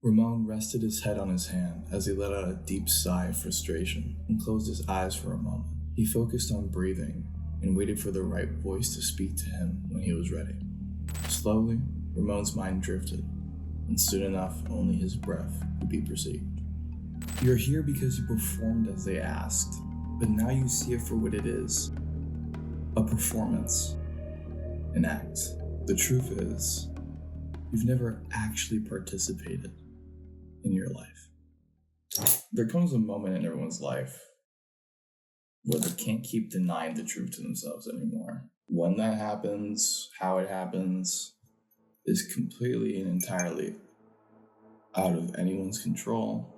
Ramon rested his head on his hand as he let out a deep sigh of frustration and closed his eyes for a moment. He focused on breathing and waited for the right voice to speak to him when he was ready. Slowly, Ramon's mind drifted, and soon enough, only his breath could be perceived. You're here because you performed as they asked, but now you see it for what it is. A performance. An act. The truth is, you've never actually participated in your life. There comes a moment in everyone's life where they can't keep denying the truth to themselves anymore. When that happens, how it happens, is completely and entirely out of anyone's control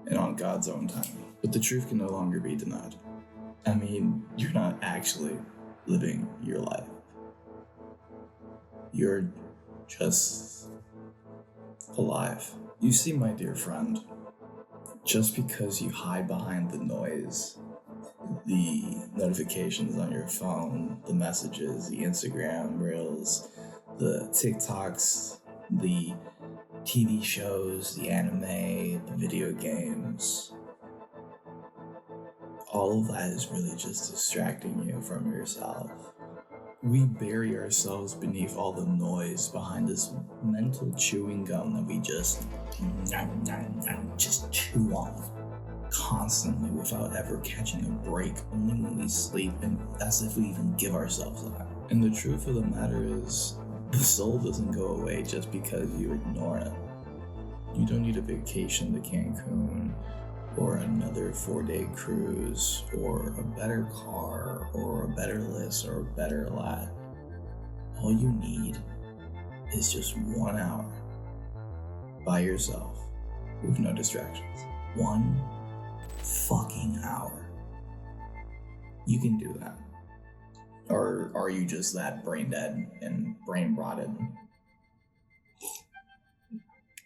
and on God's own time. But the truth can no longer be denied. I mean, you're not actually living your life. You're just alive. You see, my dear friend, just because you hide behind the noise, the notifications on your phone, the messages, the Instagram reels, the TikToks, the TV shows, the anime, the video games, all of that is really just distracting you from yourself. We bury ourselves beneath all the noise behind this mental chewing gum that we just chew on constantly without ever catching a break, only when we sleep, and as if we even give ourselves that. And the truth of the matter is, the soul doesn't go away just because you ignore it. You don't need a vacation to Cancun, or another 4-day cruise, or a better car, or a better list, or a better lot. All you need is just 1 hour by yourself with no distractions. 1 fucking hour. You can do that. Or are you just that brain dead and brain rotted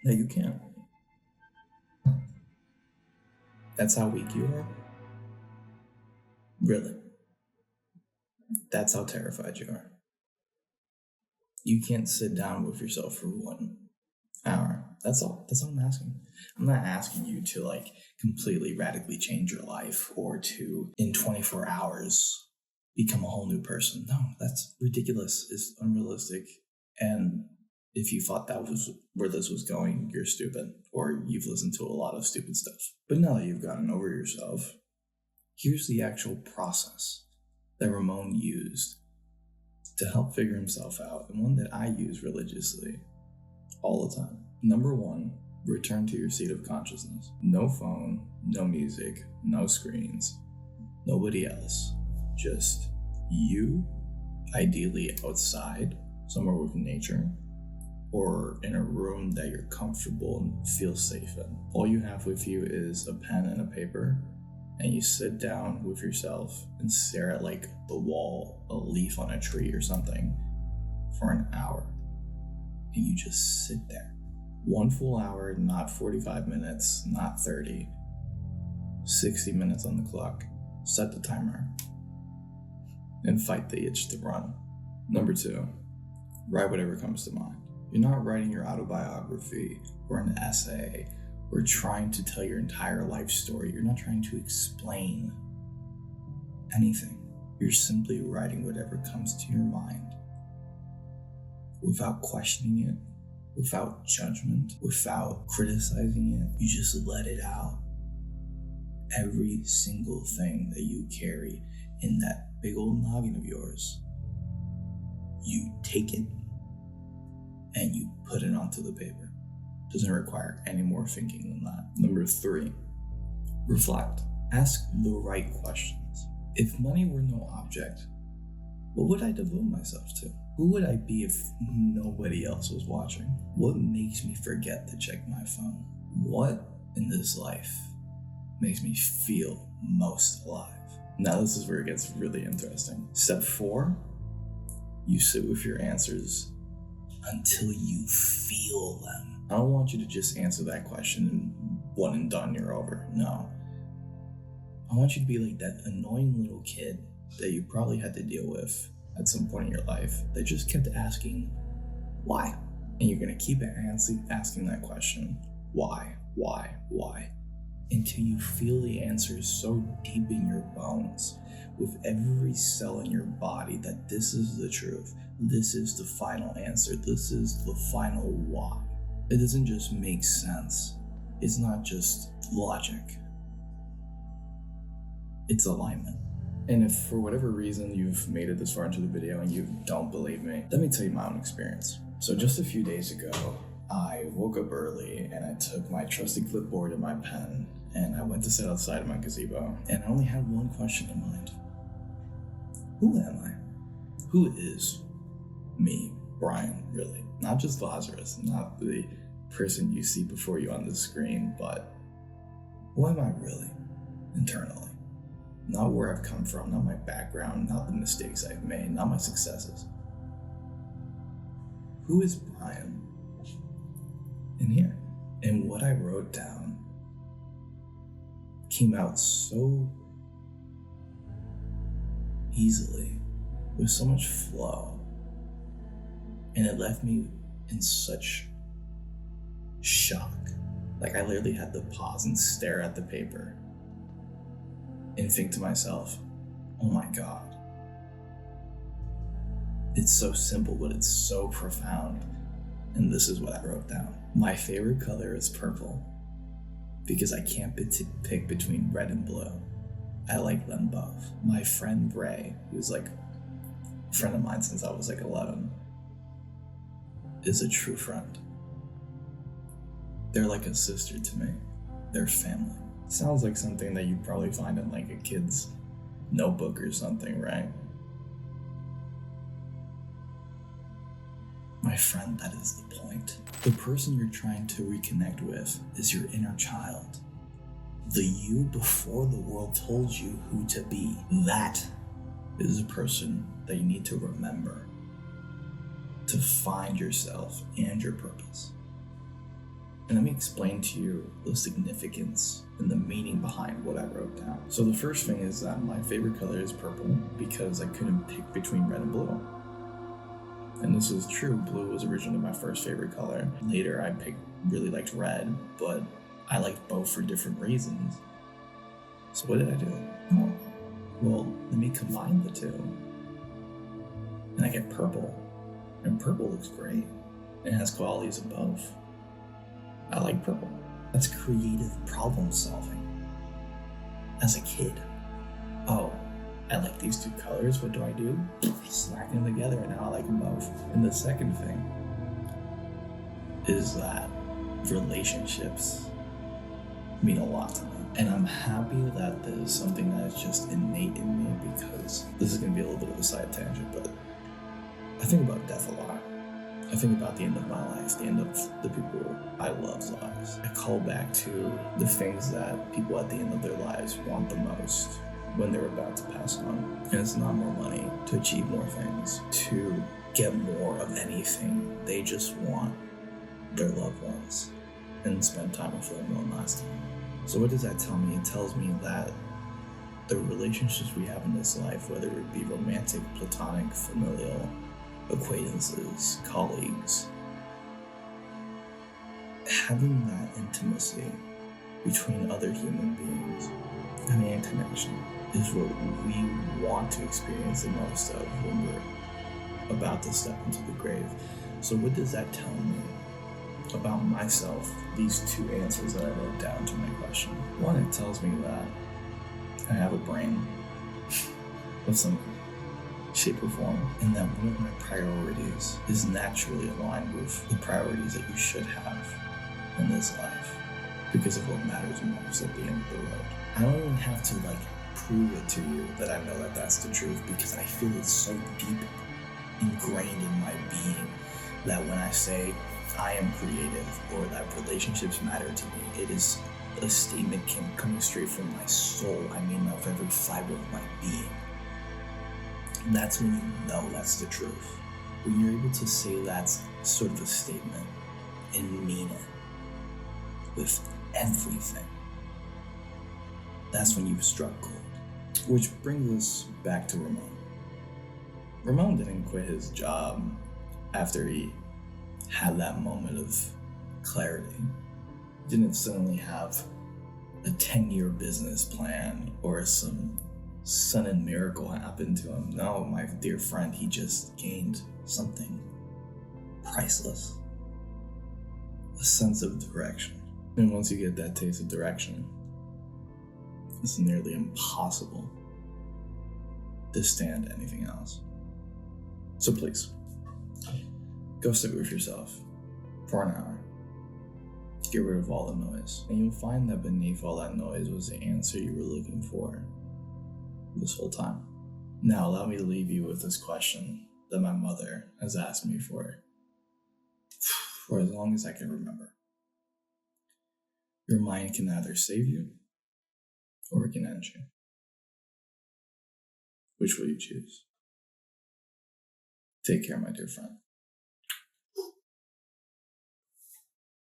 that you can't? That's how weak you are? Really? That's how terrified you are. You can't sit down with yourself for 1 hour. That's all I'm asking. I'm not asking you to completely radically change your life or to, in 24 hours, become a whole new person. No, that's ridiculous. It's unrealistic. And if you thought that was where this was going, you're stupid, or you've listened to a lot of stupid stuff. But now that you've gotten over yourself, here's the actual process that Ramon used to help figure himself out, and one that I use religiously all the time. Number 1, return to your seat of consciousness. No phone, no music, no screens, nobody else. Just you, ideally outside, somewhere with nature, or in a room that you're comfortable and feel safe in. All you have with you is a pen and a paper, and you sit down with yourself and stare at the wall, a leaf on a tree or something, for an hour. And you just sit there. 1 full hour, not 45 minutes, not 30. 60 minutes on the clock. Set the timer. And fight the itch to run. Number 2, write whatever comes to mind. You're not writing your autobiography or an essay or trying to tell your entire life story. You're not trying to explain anything. You're simply writing whatever comes to your mind without questioning it, without judgment, without criticizing it. You just let it out. Every single thing that you carry in that big old noggin of yours, you take it and you put it onto the paper. Doesn't require any more thinking than that. Number 3, reflect. Ask the right questions. If money were no object, what would I devote myself to? Who would I be if nobody else was watching? What makes me forget to check my phone? What in this life makes me feel most alive? Now this is where it gets really interesting. Step 4, you sit with your answers until you feel them. I don't want you to just answer that question and 1 and done, you're over. No. I want you to be like that annoying little kid that you probably had to deal with at some point in your life that just kept asking, why? And you're going to keep asking that question, why, until you feel the answers so deep in your bones, with every cell in your body, that this is the truth. This is the final answer. This is the final why. It doesn't just make sense. It's not just logic. It's alignment. And if for whatever reason you've made it this far into the video and you don't believe me, let me tell you my own experience. So just a few days ago, I woke up early and I took my trusty clipboard and my pen and I went to sit outside of my gazebo, and I only had one question in mind. Who am I? Who is me, Brian, really? Not just Lazarus, not the person you see before you on the screen, but who am I really, internally? Not where I've come from, not my background, not the mistakes I've made, not my successes. Who is Brian in here? And what I wrote down came out so easily, with so much flow, and it left me in such shock. Like, I literally had to pause and stare at the paper and think to myself, oh my God. It's so simple, but it's so profound. And this is what I wrote down. My favorite color is purple because I can't pick between red and blue. I like them both. My friend Ray, who's like a friend of mine since I was like 11, is a true friend. They're like a sister to me. They're family. Sounds like something that you'd probably find in like a kid's notebook or something, right? My friend, that is the point. The person you're trying to reconnect with is your inner child. The you before the world told you who to be. That is the person that you need to remember to find yourself and your purpose. And let me explain to you the significance and the meaning behind what I wrote down. So the first thing is that my favorite color is purple because I couldn't pick between red and blue. And this is true, blue was originally my first favorite color. Later I really liked red, but I liked both for different reasons. So what did I do? Oh, well, let me combine the two. And I get purple. And purple looks great. It has qualities of both. I like purple. That's creative problem solving. As a kid. Oh, I like these two colors, what do? Slack them together and now I like them both. And the second thing is that relationships mean a lot to me. And I'm happy that there's something that is just innate in me, because this is gonna be a little bit of a side tangent, but I think about death a lot. I think about the end of my life, the end of the people I love's lives. I call back to the things that people at the end of their lives want the most when they're about to pass on. And it's not more money, to achieve more things, to get more of anything. They just want their loved ones and spend time with them one last time. So what does that tell me? It tells me that the relationships we have in this life, whether it be romantic, platonic, familial, acquaintances, colleagues, having that intimacy between other human beings, having a connection, is what we want to experience the most of when we're about to step into the grave. So what does that tell me about myself, these two answers that I wrote down to my question? One, it tells me that I have a brain of some shape or form, and that one of my priorities is naturally aligned with the priorities that you should have in this life, because of what matters most at the end of the road. I don't even have to prove it to you that I know that that's the truth, because I feel it so deep ingrained in my being that when I say I am creative or that relationships matter to me, it is a statement coming straight from my soul. I mean, of every fiber of my being. And that's when you know that's the truth. When you're able to say that's sort of a statement and mean it with everything, that's when you've struck gold. Which brings us back to Ramon. Ramon didn't quit his job after he had that moment of clarity. He didn't suddenly have a 10-year business plan or some sudden miracle happen to him. No, my dear friend, he just gained something priceless. A sense of direction. And once you get that taste of direction, it's nearly impossible to stand anything else. So please, go sit with yourself for an hour. Get rid of all the noise. And you'll find that beneath all that noise was the answer you were looking for this whole time. Now, allow me to leave you with this question that my mother has asked me for as long as I can remember. Your mind can either save you or it can end you. Which will you choose? Take care, my dear friend.